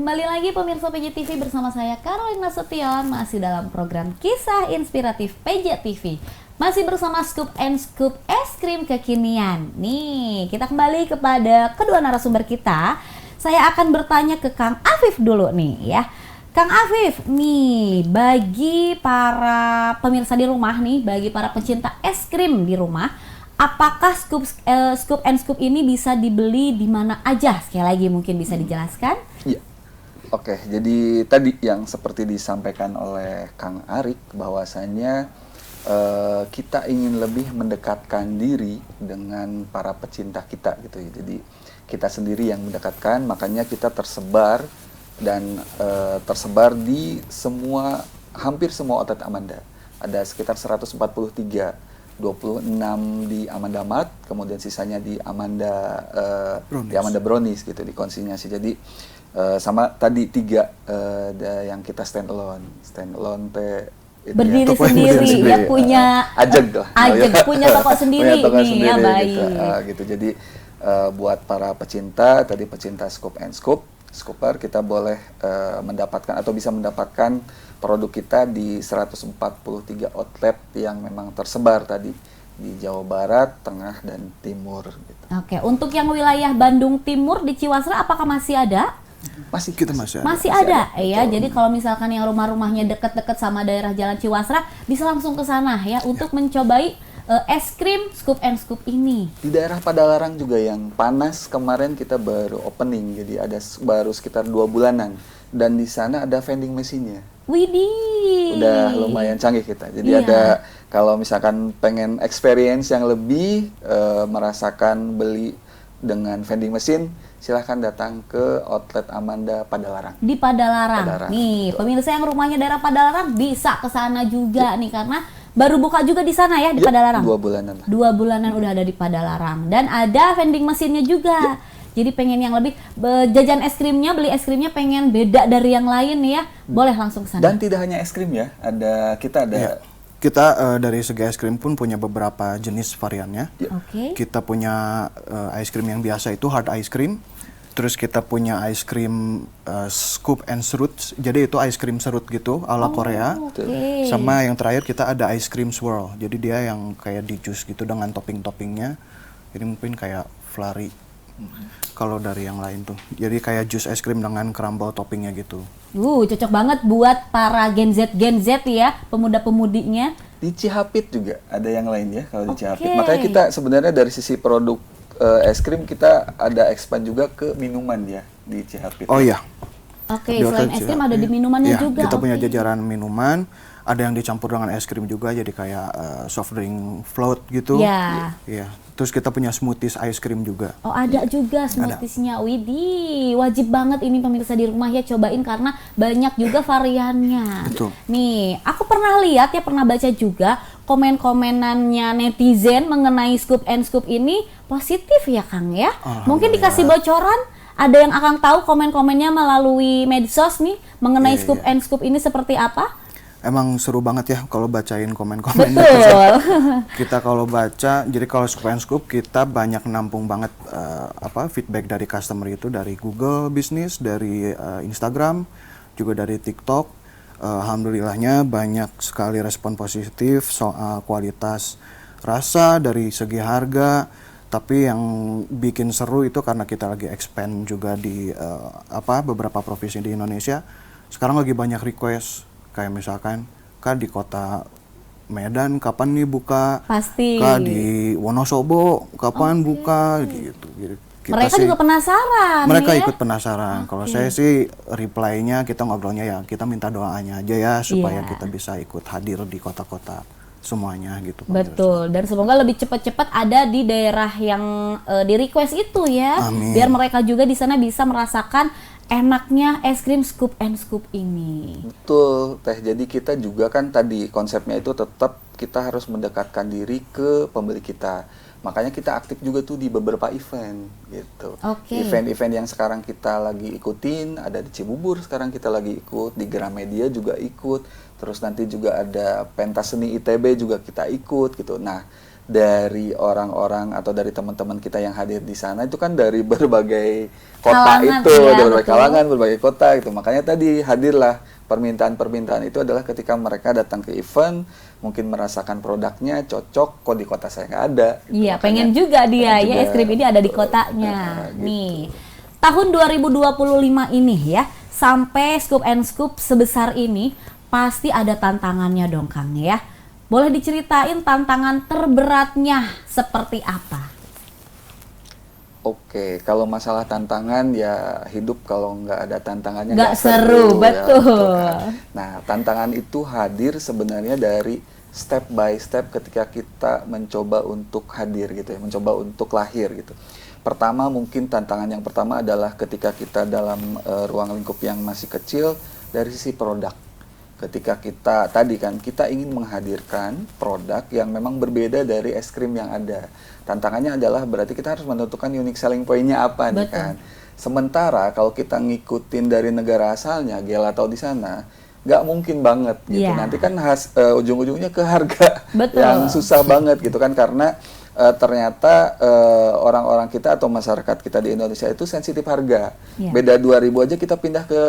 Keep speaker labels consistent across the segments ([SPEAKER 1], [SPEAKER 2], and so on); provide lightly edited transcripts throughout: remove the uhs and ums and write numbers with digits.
[SPEAKER 1] Kembali lagi pemirsa PJ TV bersama saya Carolina Sution, masih dalam program Kisah Inspiratif PJ TV. Masih bersama Scoop and Scoop es krim kekinian. Nih, kita kembali kepada kedua narasumber kita. Saya akan bertanya ke Kang Afif dulu nih ya. Kang Afif, nih bagi para pemirsa di rumah nih, bagi para pecinta es krim di rumah, apakah Scoop and Scoop ini bisa dibeli di mana aja? Sekali lagi mungkin bisa dijelaskan?
[SPEAKER 2] Iya. Oke, jadi tadi yang seperti disampaikan oleh Kang Arik bahwasanya kita ingin lebih mendekatkan diri dengan para pecinta kita gitu ya. Jadi kita sendiri yang mendekatkan, makanya kita tersebar dan tersebar di hampir semua outlet Amanda. Ada sekitar 143, 26 di Amanda Mart, kemudian sisanya di Amanda Brownies gitu, di konsinyasi. Jadi sama tadi 3 yang kita standalone
[SPEAKER 1] berdiri ya, sendiri ya, punya
[SPEAKER 2] ajeg lah,
[SPEAKER 1] punya toko sendiri
[SPEAKER 2] punya toko
[SPEAKER 1] nih
[SPEAKER 2] sendiri,
[SPEAKER 1] ya, baik
[SPEAKER 2] gitu. Jadi buat para pecinta Scoop and Scoop Scooper, kita boleh mendapatkan atau bisa mendapatkan produk kita di 143 outlet yang memang tersebar tadi di Jawa Barat, Tengah, dan Timur gitu.
[SPEAKER 1] Oke, untuk yang wilayah Bandung Timur di Ciwasra apakah masih ada?
[SPEAKER 2] Masih
[SPEAKER 1] ada ya. Betul. Jadi kalau misalkan yang rumah-rumahnya dekat-dekat sama daerah Jalan Ciwasra bisa langsung ke sana ya untuk mencobai es krim Scoop and Scoop ini.
[SPEAKER 2] Di daerah Padalarang juga yang panas kemarin kita baru opening, jadi ada baru sekitar 2 bulanan dan di sana ada vending mesinnya.
[SPEAKER 1] Widih.
[SPEAKER 2] Udah lumayan canggih kita. Jadi ada kalau misalkan pengen experience yang lebih merasakan beli dengan vending mesin, silahkan datang ke outlet Amanda Padalarang.
[SPEAKER 1] Di Padalarang. Nih, pemirsa yang rumahnya daerah Padalarang bisa ke sana juga nih karena baru buka juga di sana ya di Padalarang.
[SPEAKER 2] 2 bulanan lah.
[SPEAKER 1] 2 bulanan udah ada di Padalarang dan ada vending mesinnya juga. Jadi pengen yang lebih jajan es krimnya, beli es krimnya pengen beda dari yang lain ya, boleh langsung ke sana.
[SPEAKER 2] Dan tidak hanya es krim ya, kita
[SPEAKER 3] dari segi es krim pun punya beberapa jenis variannya. Kita punya es krim yang biasa itu hard ice cream. Terus kita punya ice cream scoop and serut. Jadi itu ice cream serut gitu ala Korea. Sama yang terakhir kita ada ice cream swirl. Jadi dia yang kayak di jus gitu dengan topping-toppingnya. Jadi mungkin kayak flurry. Kalau dari yang lain tuh. Jadi kayak jus es krim dengan crumble toppingnya gitu.
[SPEAKER 1] Cocok banget buat para Gen Z ya, pemuda-pemudinya.
[SPEAKER 2] Di Cihapit juga ada yang lain ya kalau di Cihapit. Makanya kita sebenarnya dari sisi produk es krim kita ada expand juga ke minuman ya di Cihapit.
[SPEAKER 3] Oh iya.
[SPEAKER 1] Selain es krim ada di minumannya juga.
[SPEAKER 3] Kita punya jajaran minuman, ada yang dicampur dengan es krim juga jadi kayak soft drink float gitu. Iya. Terus kita punya smoothies ice cream juga.
[SPEAKER 1] Oh, ada juga smoothiesnya. Widih, wajib banget ini pemirsa di rumah ya cobain karena banyak juga variannya.
[SPEAKER 3] Betul.
[SPEAKER 1] Nih, aku pernah lihat ya, pernah baca juga komen-komenannya netizen mengenai Scoop and Scoop ini positif ya Kang ya. Mungkin dikasih bocoran, ada yang akan tahu komen-komennya melalui medsos nih mengenai Scoop and Scoop ini seperti apa?
[SPEAKER 3] Emang seru banget ya kalau bacain komen-komen.
[SPEAKER 1] Betul.
[SPEAKER 3] Kita kalau baca, jadi kalau Scoop and Scoop kita banyak nampung banget feedback dari customer itu dari Google Business, dari Instagram, juga dari TikTok. Alhamdulillahnya banyak sekali respon positif soal kualitas rasa dari segi harga. Tapi yang bikin seru itu karena kita lagi expand juga di beberapa provinsi di Indonesia. Sekarang lagi banyak request. Kayak misalkan, Kak di kota Medan kapan nih buka?
[SPEAKER 1] Pasti.
[SPEAKER 3] Kak di Wonosobo kapan buka? Gitu.
[SPEAKER 1] Mereka juga penasaran.
[SPEAKER 3] Mereka ikut penasaran. Kalau saya sih reply-nya kita ngobrolnya ya kita minta doanya aja ya supaya kita bisa ikut hadir di kota-kota semuanya gitu.
[SPEAKER 1] Betul. Dan semoga lebih cepat-cepat ada di daerah yang di request itu ya.
[SPEAKER 3] Amin.
[SPEAKER 1] Biar mereka juga di sana bisa merasakan enaknya es krim Scoop and Scoop ini.
[SPEAKER 2] Betul, Teh. Jadi kita juga kan tadi konsepnya itu tetap kita harus mendekatkan diri ke pembeli kita. Makanya kita aktif juga tuh di beberapa event gitu. Event-event yang sekarang kita lagi ikutin, ada di Cibubur sekarang kita lagi ikut, di Gramedia juga ikut. Terus nanti juga ada pentas seni ITB juga kita ikut gitu. Nah, dari orang-orang atau dari teman-teman kita yang hadir di sana itu kan dari berbagai kota
[SPEAKER 1] Kalangan,
[SPEAKER 2] itu,
[SPEAKER 1] iya,
[SPEAKER 2] dari berbagai
[SPEAKER 1] betul.
[SPEAKER 2] kalangan, berbagai kota gitu. Makanya tadi hadirlah permintaan-permintaan itu adalah ketika mereka datang ke event, mungkin merasakan produknya cocok, kok di kota saya nggak ada. Gitu.
[SPEAKER 1] Iya,
[SPEAKER 2] Makanya
[SPEAKER 1] pengen juga dia
[SPEAKER 2] pengen
[SPEAKER 1] ya
[SPEAKER 2] juga,
[SPEAKER 1] es krim ini ada di
[SPEAKER 2] betul.
[SPEAKER 1] kotanya.
[SPEAKER 2] Gitu.
[SPEAKER 1] Nih, tahun 2025 ini ya, sampai Scoop and Scoop sebesar ini pasti ada tantangannya dong Kang ya. Boleh diceritain tantangan terberatnya seperti apa?
[SPEAKER 2] Oke, kalau masalah tantangan ya hidup kalau nggak ada tantangannya
[SPEAKER 1] Nggak seru,
[SPEAKER 2] ya,
[SPEAKER 1] betul.
[SPEAKER 2] kan. Nah, tantangan itu hadir sebenarnya dari step by step ketika kita mencoba untuk hadir gitu ya, mencoba untuk lahir gitu. Pertama mungkin tantangan yang pertama adalah ketika kita dalam ruang lingkup yang masih kecil dari sisi produk. Ketika kita tadi kan kita ingin menghadirkan produk yang memang berbeda dari es krim yang ada. Tantangannya adalah berarti kita harus menentukan unique selling point-nya apa nih
[SPEAKER 1] Betul.
[SPEAKER 2] kan. Sementara kalau kita ngikutin dari negara asalnya, gelato di sana, nggak mungkin banget gitu.
[SPEAKER 1] Iya.
[SPEAKER 2] Nanti kan ujung-ujungnya ke harga
[SPEAKER 1] Betul.
[SPEAKER 2] yang susah banget gitu kan karena ternyata orang-orang kita atau masyarakat kita di Indonesia itu sensitif harga.
[SPEAKER 1] Iya.
[SPEAKER 2] Beda 2.000 aja kita pindah ke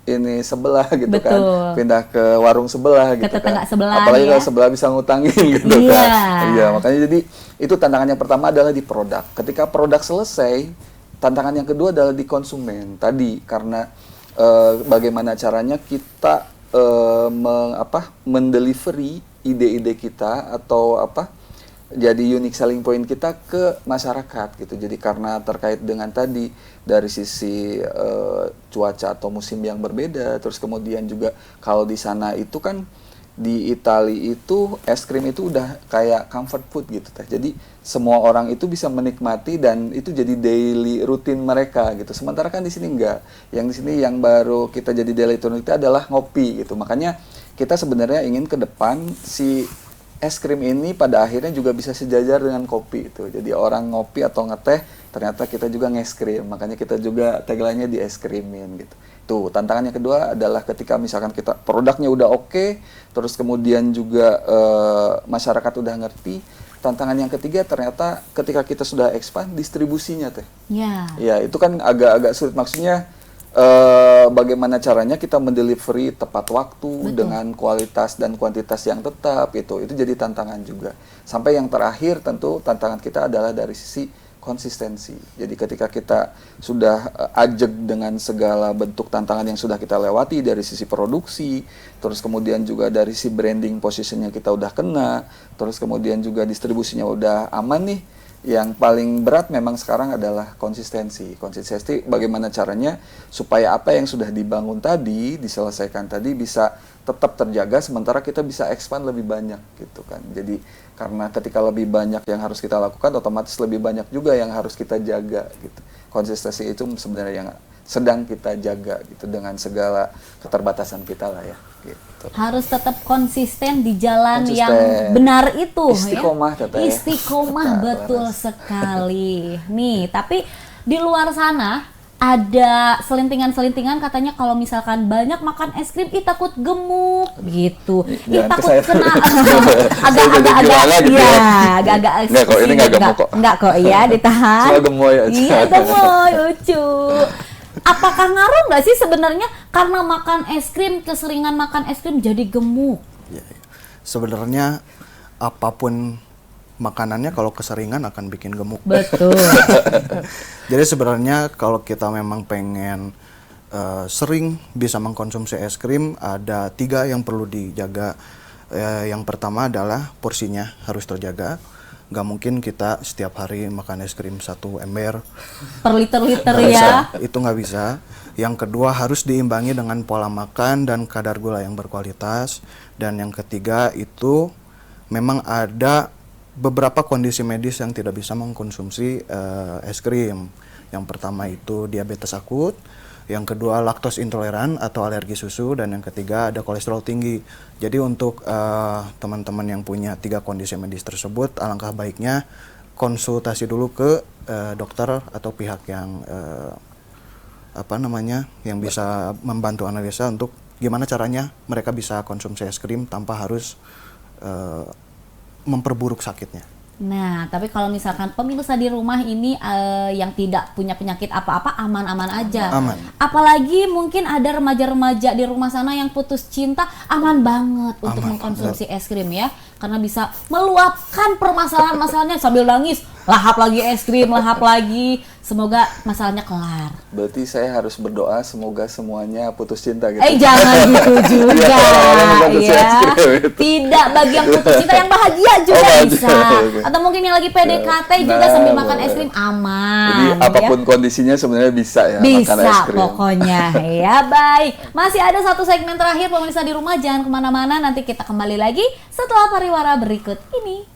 [SPEAKER 2] ini sebelah gitu
[SPEAKER 1] Betul.
[SPEAKER 2] kan, pindah ke warung sebelah gitu
[SPEAKER 1] tetangga
[SPEAKER 2] kan,
[SPEAKER 1] sebelah,
[SPEAKER 2] apalagi
[SPEAKER 1] ya.
[SPEAKER 2] kalau sebelah bisa ngutangin gitu
[SPEAKER 1] Iya.
[SPEAKER 2] kan, iya makanya jadi itu tantangan yang pertama adalah di produk. Ketika produk selesai, tantangan yang kedua adalah di konsumen tadi karena bagaimana caranya kita mendelivery ide-ide kita atau jadi unique selling point kita ke masyarakat gitu. Jadi karena terkait dengan tadi dari sisi cuaca atau musim yang berbeda, terus kemudian juga kalau di sana itu kan di Italia itu es krim itu udah kayak comfort food gitu teh. Jadi semua orang itu bisa menikmati dan itu jadi daily rutin mereka gitu. Sementara kan di sini enggak. Yang di sini yang baru kita jadi daily rutin itu adalah ngopi gitu. Makanya kita sebenarnya ingin ke depan si es krim ini pada akhirnya juga bisa sejajar dengan kopi itu. Jadi orang ngopi atau ngeteh, ternyata kita juga nges krim. Makanya kita juga tagline-nya di es krimin gitu. Tuh, tantangannya kedua adalah ketika misalkan kita produknya udah oke, terus kemudian juga masyarakat udah ngerti. Tantangan yang ketiga ternyata ketika kita sudah expand distribusinya teh.
[SPEAKER 1] Ya.
[SPEAKER 2] Ya, itu kan agak-agak sulit maksudnya bagaimana caranya kita mendelivery tepat waktu.
[SPEAKER 1] Betul.
[SPEAKER 2] Dengan kualitas dan kuantitas yang tetap itu jadi tantangan juga. Sampai yang terakhir tentu tantangan kita adalah dari sisi konsistensi. Jadi ketika kita sudah ajeg dengan segala bentuk tantangan yang sudah kita lewati dari sisi produksi, terus kemudian juga dari sisi branding positionnya kita udah kena, terus kemudian juga distribusinya udah aman nih. Yang paling berat memang sekarang adalah konsistensi. Konsistensi bagaimana caranya supaya apa yang sudah dibangun tadi, diselesaikan tadi bisa tetap terjaga sementara kita bisa expand lebih banyak gitu kan. Jadi karena ketika lebih banyak yang harus kita lakukan otomatis lebih banyak juga yang harus kita jaga gitu. Konsistensi itu sebenarnya yang sedang kita jaga gitu dengan segala keterbatasan kita lah ya gitu.
[SPEAKER 1] Harus tetap konsisten di jalan
[SPEAKER 2] Konsisten.
[SPEAKER 1] yang benar itu
[SPEAKER 2] Istiqomah,
[SPEAKER 1] ya.
[SPEAKER 2] Teteh.
[SPEAKER 1] Istiqomah,
[SPEAKER 2] Nah,
[SPEAKER 1] betul
[SPEAKER 2] laras.
[SPEAKER 1] sekali. Nih, tapi di luar sana ada selintingan-selintingan katanya kalau misalkan banyak makan es krim takut gemuk gitu.
[SPEAKER 2] Jangan ke
[SPEAKER 1] Takut
[SPEAKER 2] saya.
[SPEAKER 1] kena
[SPEAKER 2] Saya jadi gimana gitu ya.
[SPEAKER 1] agak-agak
[SPEAKER 2] Nggak kok, ini nggak gemuk kok.
[SPEAKER 1] Enggak kok ya, ditahan.
[SPEAKER 2] Cuma gemoy aja.
[SPEAKER 1] Iya, gemoy, lucu. Apakah ngaruh nggak sih sebenarnya karena makan es krim, keseringan makan es krim jadi gemuk?
[SPEAKER 3] Ya, ya. Sebenarnya apapun makanannya kalau keseringan akan bikin gemuk.
[SPEAKER 1] Betul.
[SPEAKER 3] Jadi sebenarnya kalau kita memang pengen sering bisa mengkonsumsi es krim, ada 3 yang perlu dijaga. Yang pertama adalah porsinya harus terjaga. Nggak mungkin kita setiap hari makan es krim 1 ember.
[SPEAKER 1] Per liter-liter
[SPEAKER 3] Nggak
[SPEAKER 1] ya.
[SPEAKER 3] bisa, itu nggak bisa. Yang kedua harus diimbangi dengan pola makan dan kadar gula yang berkualitas. Dan yang ketiga itu memang ada beberapa kondisi medis yang tidak bisa mengkonsumsi es krim. Yang pertama itu diabetes akut, yang kedua laktos intoleran atau alergi susu, dan yang ketiga ada kolesterol tinggi. Jadi untuk teman-teman yang punya 3 kondisi medis tersebut, alangkah baiknya konsultasi dulu ke dokter atau pihak yang yang bisa membantu analisa untuk gimana caranya mereka bisa konsumsi es krim tanpa harus memperburuk sakitnya.
[SPEAKER 1] Nah, tapi kalau misalkan pemirsa di rumah ini yang tidak punya penyakit apa-apa, aman-aman aja.
[SPEAKER 3] Aman.
[SPEAKER 1] Apalagi mungkin ada remaja-remaja di rumah sana yang putus cinta, aman banget untuk
[SPEAKER 3] Aman,
[SPEAKER 1] mengkonsumsi es krim ya. Karena bisa meluapkan permasalahan-masalahnya sambil nangis, lahap lagi es krim, lahap lagi. Semoga masalahnya kelar.
[SPEAKER 2] Berarti saya harus berdoa semoga semuanya putus cinta gitu.
[SPEAKER 1] Jangan gitu juga.
[SPEAKER 2] Biar orang-orang yang putus
[SPEAKER 1] Ya.
[SPEAKER 2] es krim gitu.
[SPEAKER 1] Tidak, bagi yang putus cinta yang bahagia juga
[SPEAKER 2] bahagia,
[SPEAKER 1] bisa.
[SPEAKER 2] oke.
[SPEAKER 1] Atau mungkin yang lagi PDKT juga
[SPEAKER 2] Nah,
[SPEAKER 1] sambil makan
[SPEAKER 2] boleh.
[SPEAKER 1] es krim aman.
[SPEAKER 2] Jadi apapun kondisinya sebenarnya bisa ya
[SPEAKER 1] Bisa
[SPEAKER 2] makan es krim.
[SPEAKER 1] pokoknya. Ya baik. Masih ada satu segmen terakhir pemirsa di rumah, jangan kemana-mana. Nanti kita kembali lagi setelah pariwara berikut ini.